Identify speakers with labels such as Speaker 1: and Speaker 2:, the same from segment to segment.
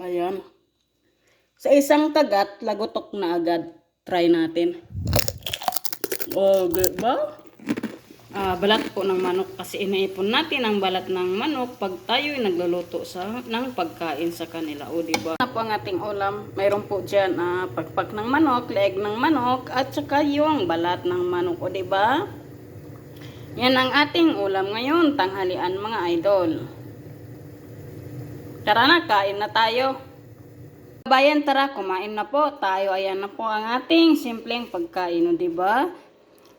Speaker 1: Ayan. Sa isang kagat, lagotok na agad. Try natin. O, diba? Balat po ng manok kasi inaipon natin ang balat ng manok pag tayo nagluluto ng pagkain sa kanila. O, diba? Ano po ang ating ulam? Mayroon po dyan pagpak ng manok, leeg ng manok, at saka yung balat ng manok. O, diba? Yan ang ating ulam ngayon, tanghalian mga idol. Tara na, kain na tayo. Bayan, tara, kumain na po tayo. Ayan na po ang ating simpleng pagkain, o, diba?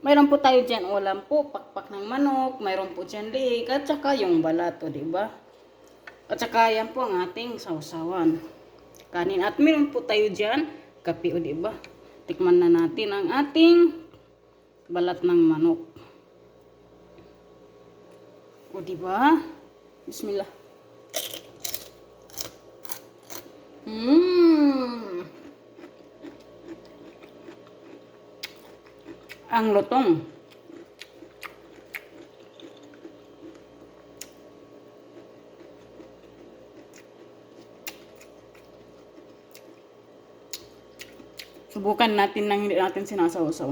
Speaker 1: Mayroon po tayo dyan ulam po, pakpak ng manok, mayroon po dyan liig, at saka yung balat, o, diba? At saka yan po ang ating sausawan. Kanin. At mayroon po tayo dyan kape, o, diba? Tikman na natin ang ating balat ng manok. O, diba? Bismillah. Ang lutong. Subukan natin nang hindi natin sinasawsaw.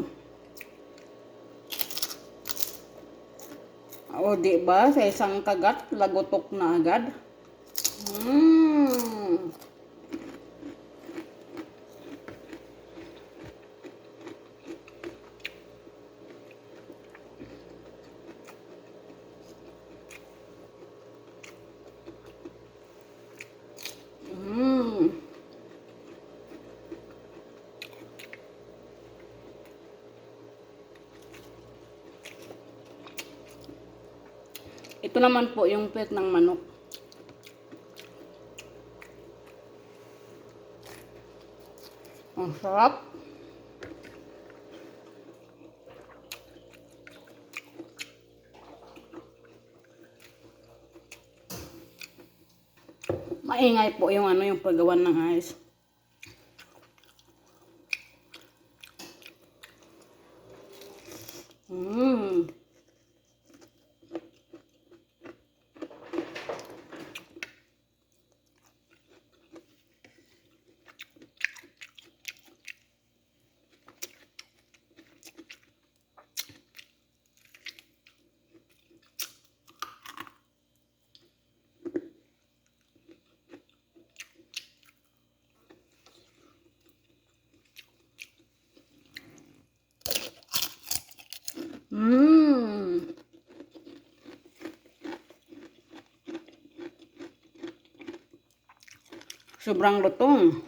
Speaker 1: O, diba? Sa isang kagat, lagotok na agad. Ito naman po yung pet ng manok. Ang sarap. Maingay po yung yung paggawan ng ice. Sobrang lutong.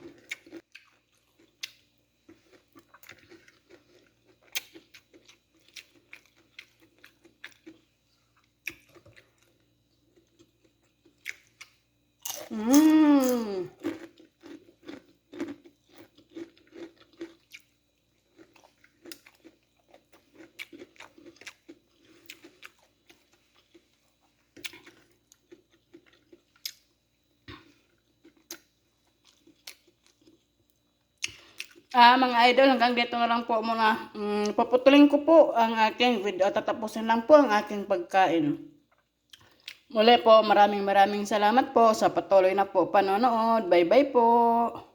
Speaker 1: Mga idol, hanggang dito na lang po muna. Paputulin ko po ang aking video. Tatapusin lang po ang aking pagkain. Muli po, maraming salamat po sa patuloy na po panonood. Bye bye po.